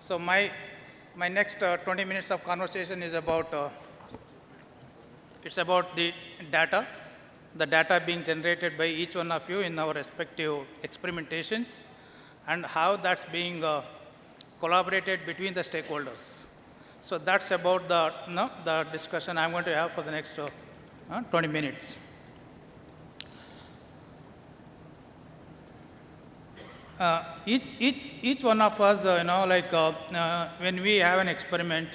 So my next 20 minutes of conversation is about, it's about the data being generated by each one of you in our respective experimentations, and how that's being collaborated between the stakeholders. So that's about the discussion I'm going to have for the next 20 minutes. Each one of us, when we have an experiment,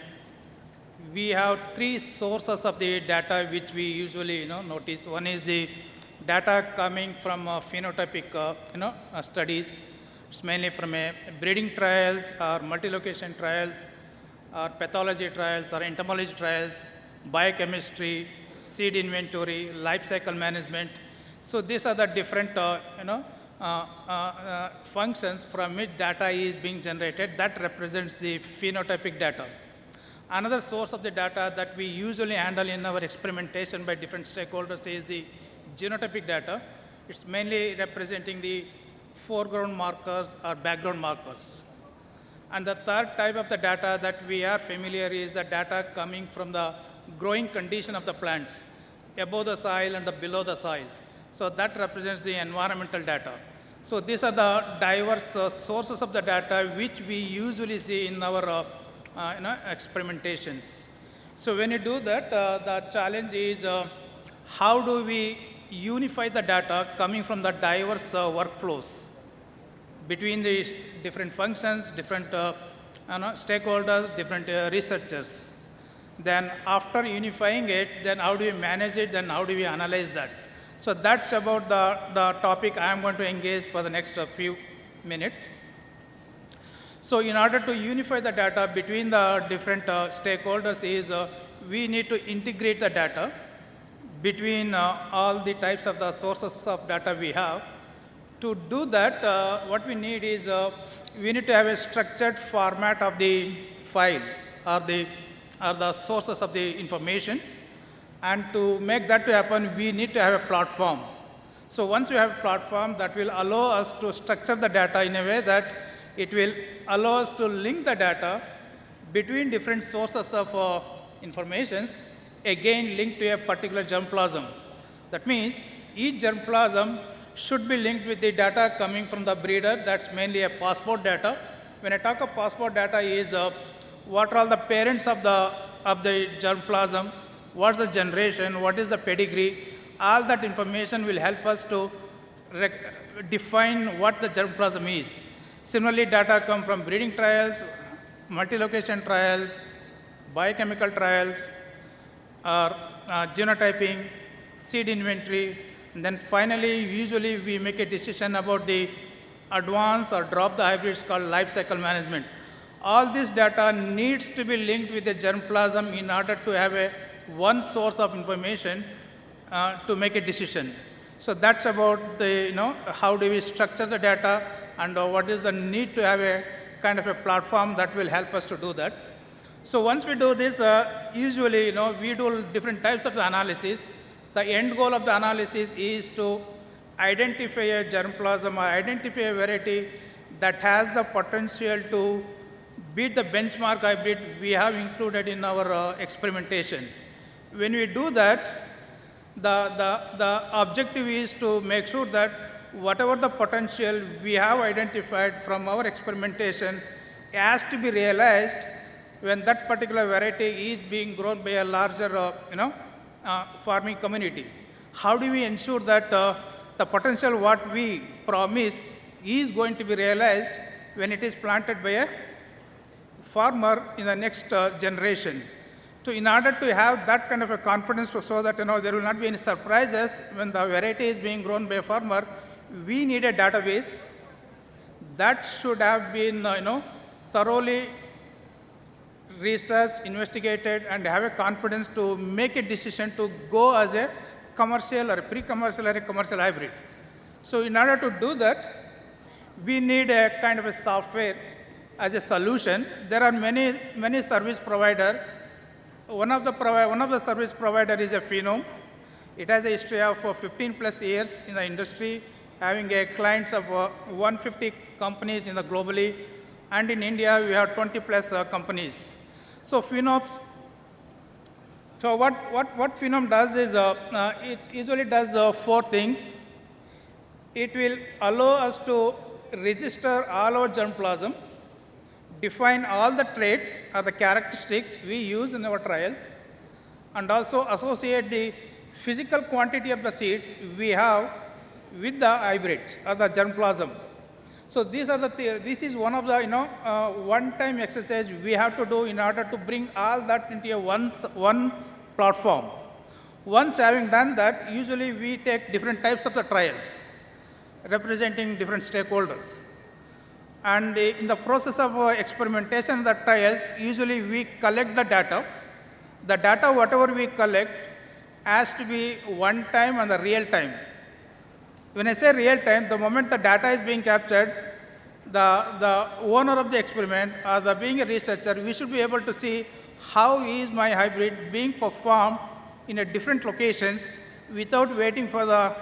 we have three sources of the data which we usually notice. One is the data coming from phenotypic studies. It's mainly from breeding trials or multi-location trials or pathology trials or entomology trials, biochemistry, seed inventory, life cycle management. So these are the different functions from which data is being generated. That represents the phenotypic data. Another source of the data that we usually handle in our experimentation by different stakeholders is the genotypic data. It's mainly representing the foreground markers or background markers. And the third type of the data that we are familiar is the data coming from the growing condition of the plants, above the soil and below the soil. So that represents the environmental data. So these are the diverse sources of the data which we usually see in our experimentations. So when you do that, the challenge is how do we unify the data coming from the diverse workflows between the different functions, different stakeholders, different researchers. Then after unifying it, then how do we manage it, then how do we analyze that? So that's about the topic I am going to engage for the next few minutes. So in order to unify the data between the different stakeholders is we need to integrate the data between all the types of the sources of data we have. To do that, what we need is we need to have a structured format of the file or the sources of the information. And to make that to happen, we need to have a platform. So once we have a platform, that will allow us to structure the data in a way that it will allow us to link the data between different sources of informations, again linked to a particular germplasm. That means each germplasm should be linked with the data coming from the breeder. That's mainly a passport data. When I talk of passport data is what are all the parents of the germplasm, what's the generation, what is the pedigree. All that information will help us to define what the germplasm is. Similarly, data come from breeding trials, multi-location trials, biochemical trials, or genotyping, seed inventory, and then finally, usually we make a decision about the advance or drop the hybrids called life cycle management. All this data needs to be linked with the germplasm in order to have one source of information to make a decision. So that's about the, how do we structure the data and what is the need to have a kind of a platform that will help us to do that. So once we do this, usually, we do different types of the analysis. The end goal of the analysis is to identify a germplasm or identify a variety that has the potential to beat the benchmark hybrid we have included in our experimentation. When we do that, the objective is to make sure that whatever the potential we have identified from our experimentation has to be realized when that particular variety is being grown by a larger, farming community. How do we ensure that the potential what we promise is going to be realized when it is planted by a farmer in the next generation? So in order to have that kind of a confidence to show that there will not be any surprises when the variety is being grown by a farmer, we need a database that should have been thoroughly researched, investigated, and have a confidence to make a decision to go as a commercial or a pre-commercial or a commercial hybrid. So in order to do that, we need a kind of a software as a solution. There are many service providers. One of the service provider is a Phenome. It has a history of 15 plus years in the industry, having clients of 150 companies in the globally, and in India, we have 20 plus companies. So Phenoms, so what Phenom does is, it usually does 4 things. It will allow us to register all our germplasm, define all the traits or the characteristics we use in our trials, and also associate the physical quantity of the seeds we have with the hybrid or the germplasm. So these are this is one of the one-time exercise we have to do in order to bring all that into a one platform. Once having done that, usually we take different types of the trials representing different stakeholders. And in the process of experimentation of the trials, usually we collect the data. The data, whatever we collect, has to be one time and the real time. When I say real time, the moment the data is being captured, the owner of the experiment or the being a researcher, we should be able to see how is my hybrid being performed in a different locations without waiting for the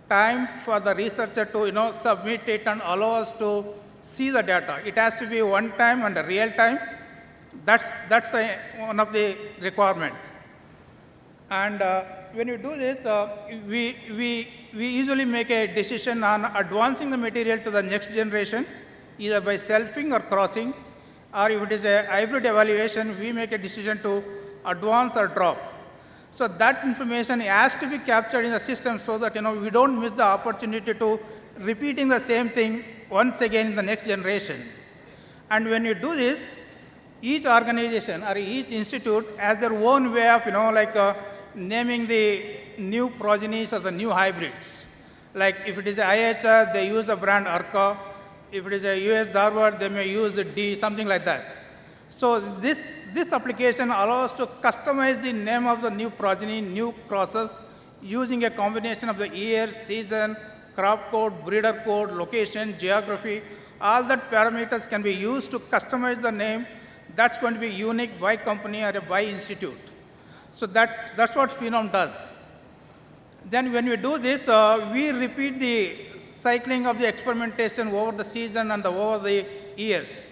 time for the researcher to submit it and allow us to see the data. It has to be one time and a real time. That's one of the requirement. And when you do this, we usually make a decision on advancing the material to the next generation, either by selfing or crossing, or if it is a hybrid evaluation, we make a decision to advance or drop. So that information has to be captured in the system so that we don't miss the opportunity to repeating the same thing once again in the next generation. And when you do this, each organization or each institute has their own way of naming the new progenies or the new hybrids. Like if it is IHR, they use the brand Arca. If it is a US Darwin, they may use D, something like that. So this application allows us to customize the name of the new progeny, new crosses, using a combination of the year, season, crop code, breeder code, location, geography. All that parameters can be used to customize the name that's going to be unique by company or by institute. So that's what Phenom does. Then when we do this, we repeat the cycling of the experimentation over the season and over the years.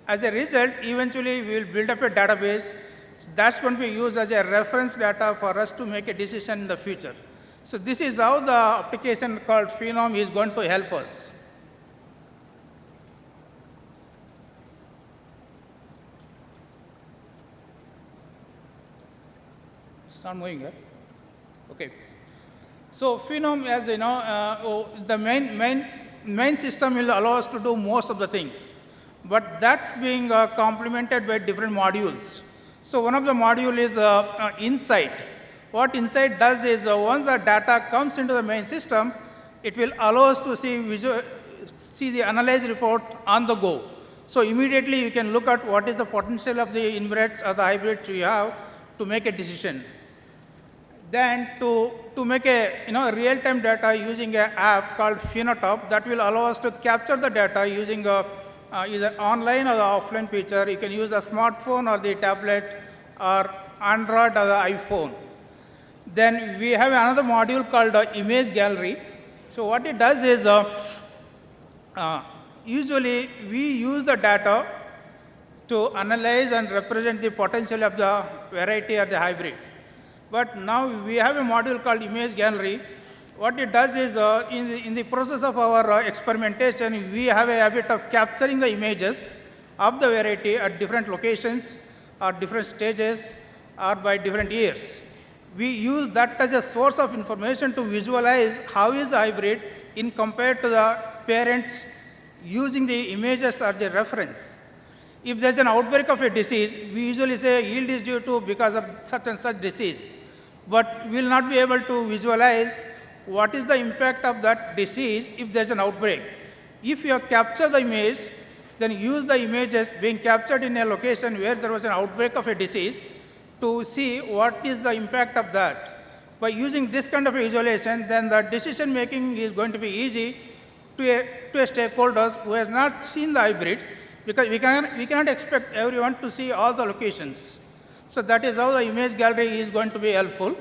As a result, eventually we will build up a database that's going to be used as a reference data for us to make a decision in the future. So this is how the application called Phenom is going to help us. It's not moving here. Okay. So Phenom, as the main system will allow us to do most of the things, but that being complemented by different modules. So one of the module is Insight. What Insight does is once the data comes into the main system, it will allow us to see the analyze report on the go. So immediately you can look at what is the potential of the inbreds or the hybrids you have to make a decision. Then to make a real-time data using an app called Phenotop that will allow us to capture the data using either online or the offline feature. You can use a smartphone or the tablet or Android or the iPhone. Then we have another module called Image Gallery. So what it does is usually we use the data to analyze and represent the potential of the variety or the hybrid. But now we have a module called Image Gallery. What it does is, in the process of our experimentation, we have a habit of capturing the images of the variety at different locations or different stages or by different years. We use that as a source of information to visualize how is the hybrid in compared to the parents using the images as a reference. If there's an outbreak of a disease, we usually say yield is due to because of such and such disease. But we will not be able to visualize what is the impact of that disease if there's an outbreak. If you have captured the image, then use the images being captured in a location where there was an outbreak of a disease to see what is the impact of that. By using this kind of visualization, then the decision making is going to be easy to a stakeholders who has not seen the hybrid, because we cannot expect everyone to see all the locations. So that is how the image gallery is going to be helpful.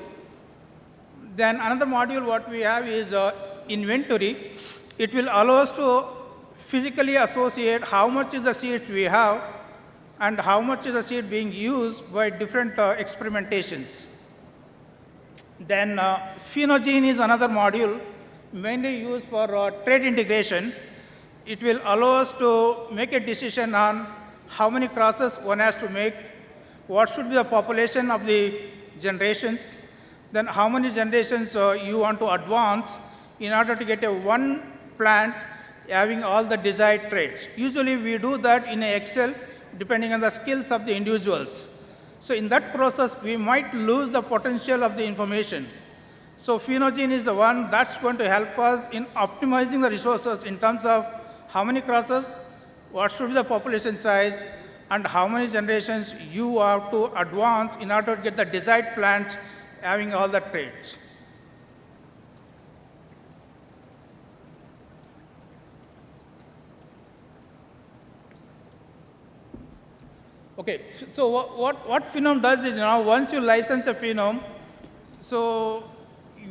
Then another module what we have is inventory. It will allow us to physically associate how much is the seeds we have and how much is the seed being used by different experimentations. Then phenogene is another module mainly used for trait integration. It will allow us to make a decision on how many crosses one has to make, what should be the population of the generations, then how many generations you want to advance in order to get a one plant having all the desired traits. Usually we do that in Excel depending on the skills of the individuals. So in that process, we might lose the potential of the information. So phenogene is the one that's going to help us in optimizing the resources in terms of how many crosses, what should be the population size, and how many generations you have to advance in order to get the desired plants having all the traits. Okay, so what phenome does is, once you license a phenome, so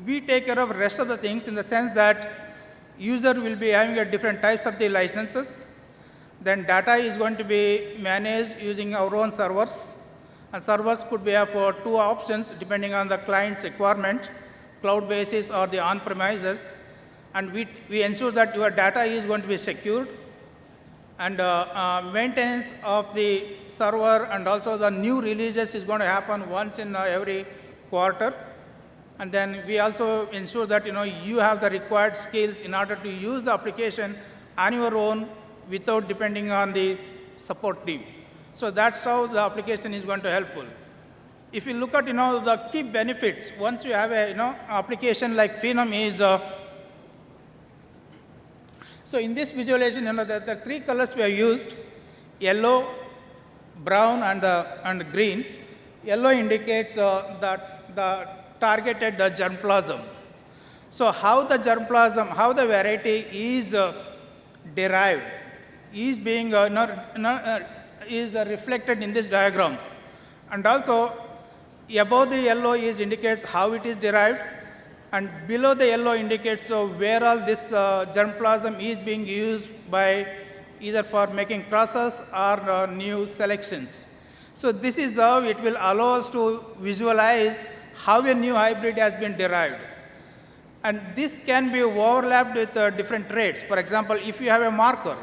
we take care of the rest of the things in the sense that user will be having a different types of the licenses. Then data is going to be managed using our own servers. And servers could be for two options depending on the client's requirement, cloud basis or the on-premises. And we ensure that your data is going to be secured. And maintenance of the server and also the new releases is going to happen once in every quarter. And then we also ensure that you have the required skills in order to use the application on your own without depending on the support team. So that's how the application is going to helpful. If you look at the key benefits, once you have a application like Phenom is so in this visualization, the three colors we have used, yellow, brown, and green. Yellow indicates the targeted germplasm. So how the germplasm, how the variety is derived, is being is reflected in this diagram. And also, above the yellow indicates how it is derived, and below the yellow indicates where all this germplasm is being used by either for making crosses or new selections. So this is how it will allow us to visualize how a new hybrid has been derived. And this can be overlapped with different traits. For example, if you have a marker,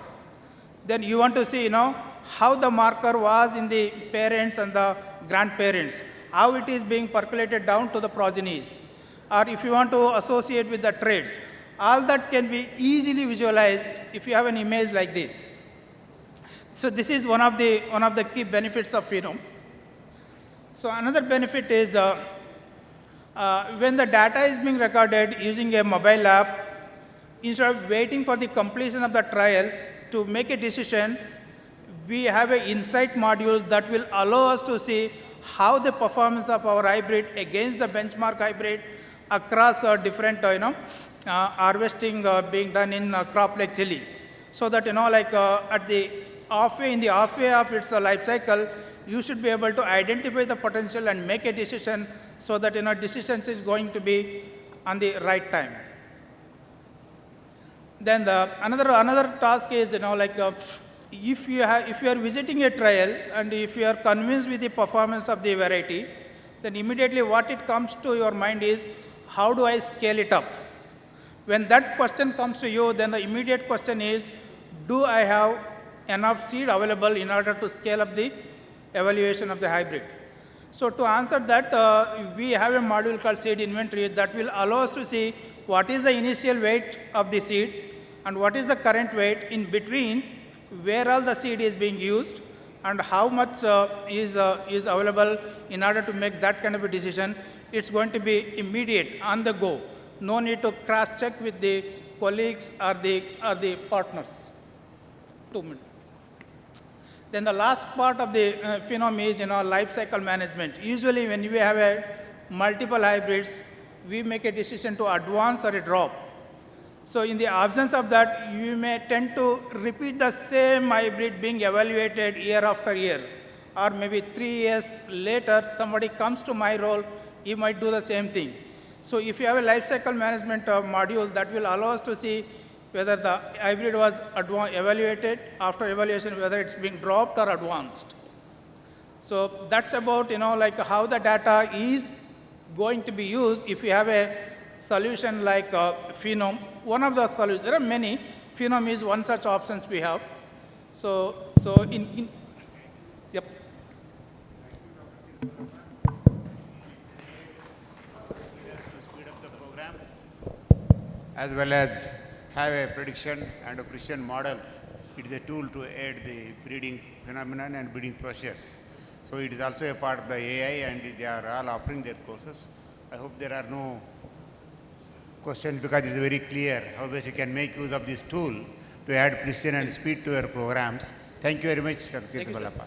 then you want to see how the marker was in the parents and the grandparents, how it is being percolated down to the progenies. Or if you want to associate with the traits, all that can be easily visualized if you have an image like this. So this is one of the key benefits of Phenom. So another benefit is when the data is being recorded using a mobile app, instead of waiting for the completion of the trials to make a decision, we have an insight module that will allow us to see how the performance of our hybrid against the benchmark hybrid across different harvesting being done in crop like chili. So that at the halfway of its life cycle, you should be able to identify the potential and make a decision so that decisions is going to be on the right time. Then another task is if you are visiting a trial and if you are convinced with the performance of the variety, then immediately what it comes to your mind is, how do I scale it up? When that question comes to you, then the immediate question is, do I have enough seed available in order to scale up the evaluation of the hybrid? So to answer that, we have a module called seed inventory that will allow us to see what is the initial weight of the seed and what is the current weight in between, where all the seed is being used, and how much is available in order to make that kind of a decision. It's going to be immediate, on the go. No need to cross-check with the colleagues or the partners. 2 minutes. Then the last part of the Phenom is life cycle management. Usually when we have multiple hybrids, we make a decision to advance or a drop. So in the absence of that, you may tend to repeat the same hybrid being evaluated year after year. Or maybe 3 years later, somebody comes to my role, he might do the same thing. So if you have a life cycle management module, that will allow us to see whether the hybrid was evaluated, after evaluation, whether it's being dropped or advanced. So that's about, like how the data is going to be used if you have a solution like phenome. One of the solutions, there are many. Phenome is one such options we have. So yep. As well as have a prediction and a precision models. It is a tool to aid the breeding phenomenon and breeding process. So it is also a part of the AI, and they are all offering their courses. I hope there are no questions, because it is very clear how best you can make use of this tool to add precision and speed to your programs. Thank you very much, Dr. Thirthamallappa.